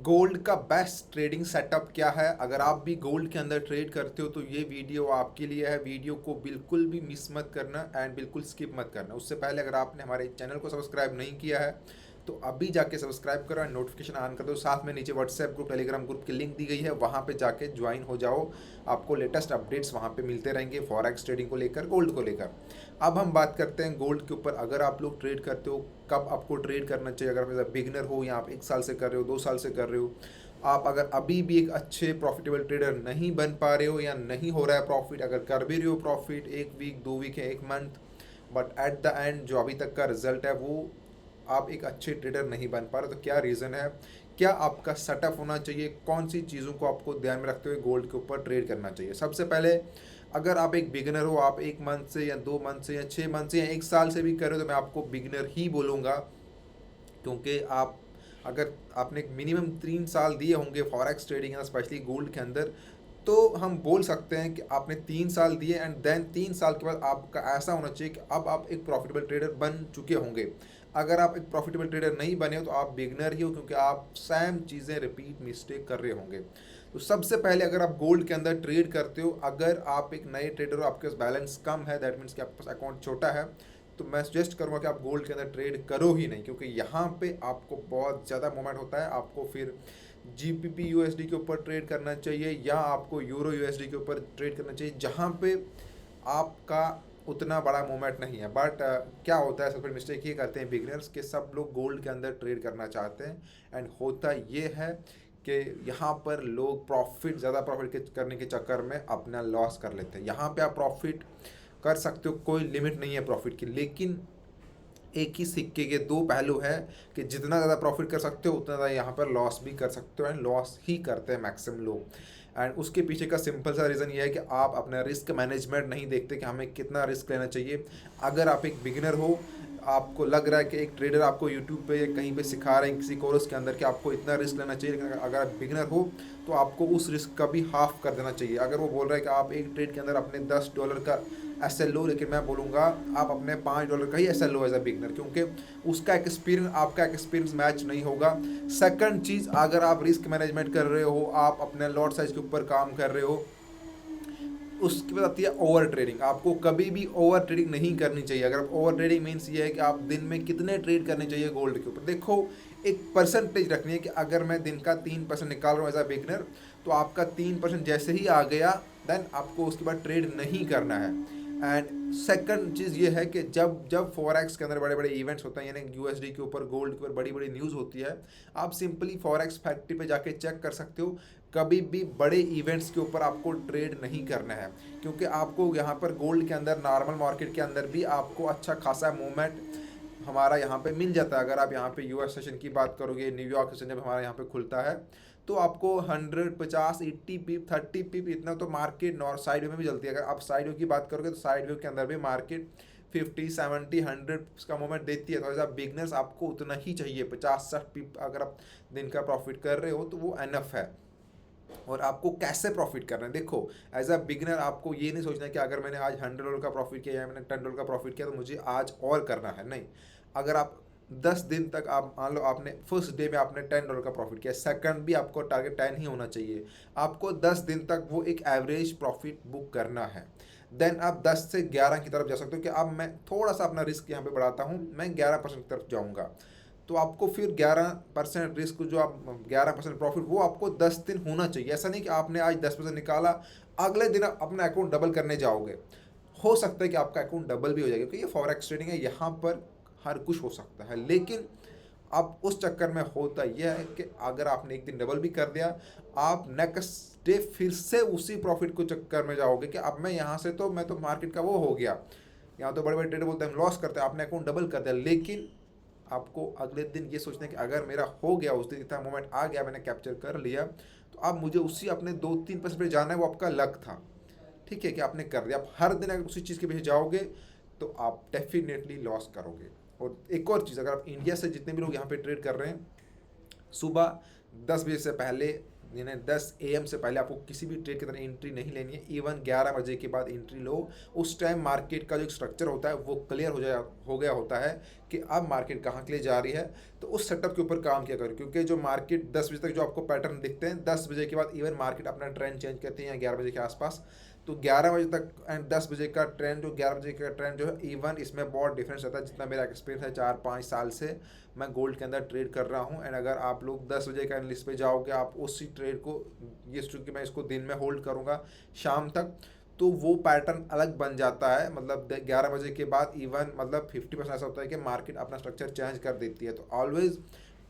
Gold का best trading setup क्या है। अगर आप भी गोल्ड के अंदर ट्रेड करते हो तो ये वीडियो आपके लिए है। वीडियो को बिल्कुल भी मिस मत करना एंड बिल्कुल स्किप मत करना। उससे पहले अगर आपने हमारे चैनल को सब्सक्राइब नहीं किया है तो अभी जाके सब्सक्राइब करो एंड नोटिफिकेशन ऑन कर दो। साथ में नीचे व्हाट्सएप ग्रुप, टेलीग्राम ग्रुप की लिंक दी गई है, वहाँ पे जाके ज्वाइन हो जाओ। आपको लेटेस्ट अपडेट्स वहाँ पे मिलते रहेंगे फॉरेक्स ट्रेडिंग को लेकर, गोल्ड को लेकर। अब हम बात करते हैं गोल्ड के ऊपर। अगर आप लोग ट्रेड करते हो, कब आपको ट्रेड करना चाहिए। अगर आप बिगिनर हो या आप 1 साल से कर रहे हो, 2 साल से कर रहे हो, आप अगर अभी भी एक अच्छे प्रॉफिटेबल ट्रेडर नहीं बन पा रहे हो या नहीं हो रहा है प्रॉफिट, अगर कर भी रहे हो प्रॉफिट 1 वीक 2 वीक या 1 month, but at the end जो अभी तक का रिजल्ट है वो आप एक अच्छे ट्रेडर नहीं बन पा रहे, तो क्या रीज़न है, क्या आपका सेटअप होना चाहिए, कौन सी चीज़ों को आपको ध्यान में रखते हुए गोल्ड के ऊपर ट्रेड करना चाहिए। सबसे पहले, अगर आप एक बिगिनर हो, आप 1 मंथ से या 2 मंथ से या 6 मंथ से या 1 साल से भी कर रहे हो, तो मैं आपको बिगिनर ही बोलूँगा। क्योंकि आप, अगर आपने मिनिमम 3 साल दिए होंगे फॉरेक्स ट्रेडिंग या स्पेशली गोल्ड के अंदर, तो हम बोल सकते हैं कि आपने 3 साल दिए एंड देन 3 साल के बाद आपका ऐसा होना चाहिए कि अब आप एक प्रॉफिटेबल ट्रेडर बन चुके होंगे। अगर आप एक प्रॉफिटेबल ट्रेडर नहीं बने हो तो आप बिगनर ही हो, क्योंकि आप सेम चीज़ें रिपीट मिस्टेक कर रहे होंगे। तो सबसे पहले, अगर आप गोल्ड के अंदर ट्रेड करते हो, अगर आप एक नए ट्रेडर हो, आपके पास बैलेंस कम है, दैट मीन्स कि आपके पास अकाउंट छोटा है, तो मैं सजेस्ट करूँगा कि आप गोल्ड के अंदर ट्रेड करो ही नहीं। क्योंकि यहाँ पे आपको बहुत ज़्यादा मूवमेंट होता है। आपको फिर GBP USD के ऊपर ट्रेड करना चाहिए या आपको यूरो USD के ऊपर ट्रेड करना चाहिए, जहाँ पे आपका उतना बड़ा मूवमेंट नहीं है। बट क्या होता है, सबसे बड़ी मिस्टेक ये करते हैं बिगिनर्स के, सब लोग गोल्ड के अंदर ट्रेड करना चाहते हैं एंड होता ये है कि यहाँ पर लोग प्रॉफिट, ज़्यादा प्रॉफिट करने के चक्कर में अपना लॉस कर लेते हैं। यहाँ पे आप प्रॉफिट कर सकते हो, कोई लिमिट नहीं है प्रॉफिट की, लेकिन एक ही सिक्के के दो पहलू है कि जितना ज़्यादा प्रॉफिट कर सकते हो उतना ज़्यादा यहाँ पर लॉस भी कर सकते हो एंड लॉस ही करते हैं मैक्सिमम लोग। एंड उसके पीछे का सिंपल सा रीज़न ये है कि आप अपना रिस्क मैनेजमेंट नहीं देखते कि हमें कितना रिस्क लेना चाहिए। अगर आप एक बिगिनर हो, आपको लग रहा है कि एक ट्रेडर आपको यूट्यूब पे या कहीं पे सिखा रहे हैं किसी कोर्स के अंदर कि आपको इतना रिस्क लेना चाहिए, लेकिन अगर आप बिगिनर हो तो आपको उस रिस्क का भी हाफ कर देना चाहिए। अगर वो बोल रहा है कि आप एक ट्रेड के अंदर अपने $10 का एस लो, लेकिन मैं बोलूँगा आप अपने $5 का ही as low as a beginner, क्योंकि उसका एक्सपीरियंस आपका एक्सपीरियंस मैच नहीं होगा। सेकंड चीज़, अगर आप रिस्क मैनेजमेंट कर रहे हो, आप अपने लॉट साइज के ऊपर काम कर रहे हो, उसके बाद आती है ओवर ट्रेडिंग। आपको कभी भी ओवर ट्रेडिंग नहीं करनी चाहिए। अगर आप ओवर ट्रेडिंग मीन्स ये है कि आप दिन में कितने ट्रेड करने चाहिए गोल्ड के ऊपर, देखो एक परसेंटेज रखनी है कि अगर मैं दिन का 3% निकाल रहा हूँ एज अ बिगनर, तो आपका 3% जैसे ही आ गया देन आपको उसके बाद ट्रेड नहीं करना है। एंड सेकंड चीज़ ये है कि जब जब फॉरेक्स के अंदर बड़े बड़े इवेंट्स होते हैं, यानी यूएसडी के ऊपर, गोल्ड के ऊपर बड़ी बड़ी न्यूज़ होती है, आप सिंपली फॉरेक्स फैक्ट्री पे जाके चेक कर सकते हो। कभी भी बड़े इवेंट्स के ऊपर आपको ट्रेड नहीं करना है, क्योंकि आपको यहाँ पर गोल्ड के अंदर, नॉर्मल मार्केट के अंदर भी आपको अच्छा खासा मूवमेंट हमारा यहाँ पे मिल जाता है। अगर आप यहाँ पे यूएस सेशन की बात करोगे, न्यूयॉर्क सेशन जब हमारा यहाँ पे खुलता है, तो आपको 100, 50, 80 पिप, 30 पिप, इतना तो मार्केट नॉर्थ साइड व्यू में भी चलती है। अगर आप साइड व्यू की बात करोगे तो साइड व्यू के अंदर भी मार्केट 50, 70, 100 का मूवमेंट देती है। तो एज अ बिगनर्स आपको उतना ही चाहिए, 50, 60 पिप अगर आप दिन का प्रॉफिट कर रहे हो तो वो एनफ है। और आपको कैसे प्रॉफिट करना है, देखो एज अ बिगनर आपको ये नहीं सोचना कि अगर मैंने आज $100 का प्रॉफिट किया या मैंने $10 का प्रॉफिट किया तो मुझे आज और करना है, नहीं। अगर आप 10 दिन तक, आप मान लो आपने फर्स्ट डे में आपने $10 का प्रॉफिट किया, सेकंड भी आपको टारगेट 10 ही होना चाहिए। आपको 10 दिन तक वो एक एवरेज प्रॉफिट बुक करना है। देन आप 10 से 11 की तरफ जा सकते हो कि अब मैं थोड़ा सा अपना रिस्क यहाँ पे बढ़ाता हूँ, मैं 11% की तरफ जाऊँगा। तो आपको फिर 11% रिस्क, जो आप 11% प्रॉफिट, वो आपको 10 दिन होना चाहिए। ऐसा नहीं कि आपने आज 10% निकाला, अगले दिन आप अपना अकाउंट डबल करने जाओगे। हो सकता है कि आपका अकाउंट डबल भी हो जाएगा, क्योंकि ये फॉरेक्स ट्रेडिंग है, यहाँ पर हर कुछ हो सकता है। लेकिन अब उस चक्कर में होता यह है कि अगर आपने एक दिन डबल भी कर दिया, आप नेक्स्ट डे फिर से उसी प्रॉफिट को चक्कर में जाओगे कि अब मैं यहाँ से, तो मैं तो मार्केट का वो हो गया। यहाँ तो बड़े बड़े ट्रेडर बोलते हैं हम लॉस करते हैं, आपने अकाउंट डबल कर दिया, लेकिन आपको अगले दिन ये सोचना है कि अगर मेरा हो गया, उस दिन इतना मोमेंट आ गया, मैंने कैप्चर कर लिया, तो अब मुझे उसी अपने 2-3% पे जाना है, वो आपका लक था, ठीक है, कि आपने कर दिया। आप हर दिन अगर उसी चीज़ के पीछे जाओगे तो आप डेफिनेटली लॉस करोगे। और एक और चीज़, अगर आप इंडिया से जितने भी लोग यहाँ पे ट्रेड कर रहे हैं, सुबह 10 बजे से पहले यानी 10 AM से पहले आपको किसी भी ट्रेड की तरह एंट्री नहीं लेनी है। इवन 11 बजे के बाद एंट्री लो। उस टाइम मार्केट का जो स्ट्रक्चर होता है वो क्लियर हो गया होता है कि अब मार्केट कहाँ के लिए जा रही है। तो उस सेटअप के ऊपर काम किया करो, क्योंकि जो मार्केट 10 बजे तक जो आपको पैटर्न दिखते हैं, 10 बजे के बाद इवन मार्केट अपना ट्रेंड चेंज करती है, या 11 बजे के आसपास। तो 11 बजे तक एंड 10 बजे का ट्रेंड, जो 11 बजे का ट्रेंड जो है, इवन इसमें बहुत डिफरेंस रहता है। जितना मेरा एक्सपीरियंस है 4-5 साल से मैं गोल्ड के अंदर ट्रेड कर रहा हूँ। एंड अगर आप लोग 10 बजे का एनालिस्ट पे जाओगे, आप उसी ट्रेड को, ये चूँकि मैं इसको दिन में होल्ड करूँगा शाम तक, तो वो पैटर्न अलग बन जाता है। मतलब 11 बजे के बाद इवन मतलब 50% ऐसा होता है कि मार्केट अपना स्ट्रक्चर चेंज कर देती है। तो ऑलवेज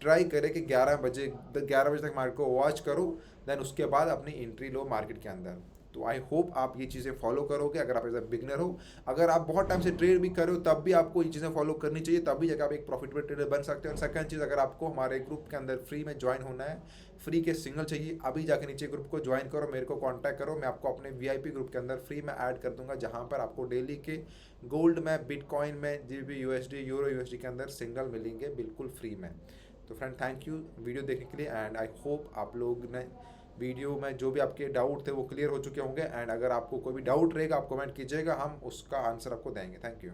ट्राई करें कि 11 बजे तक मार्केट को वॉच करो, देन उसके बाद अपनी एंट्री लो मार्केट के अंदर। तो आई होप आप ये चीज़ें फॉलो करोगे अगर आप एज अ बिगनर हो। अगर आप बहुत टाइम से ट्रेड भी कर रहे हो तब भी आपको ये चीज़ें फॉलो करनी चाहिए, तभी जाकर आप एक प्रॉफिटेबल ट्रेडर बन सकते हो। और सेकंड चीज़, अगर आपको हमारे ग्रुप के अंदर फ्री में ज्वाइन होना है, फ्री के सिग्नल चाहिए, अभी जाकर नीचे ग्रुप को ज्वाइन करो, मेरे को कांटेक्ट करो, मैं आपको अपने VIP ग्रुप के अंदर फ्री में ऐड कर दूंगा, जहां पर आपको डेली के गोल्ड में, बिटकॉइन में, GBP USD, यूरो USD के अंदर सिग्नल मिलेंगे बिल्कुल फ्री में। तो फ्रेंड, थैंक यू वीडियो देखने के लिए, एंड आई होप आप लोग ने वीडियो में जो भी आपके डाउट थे वो क्लियर हो चुके होंगे। एंड अगर आपको कोई भी डाउट रहेगा आप कमेंट कीजिएगा, हम उसका आंसर आपको देंगे। Thank you.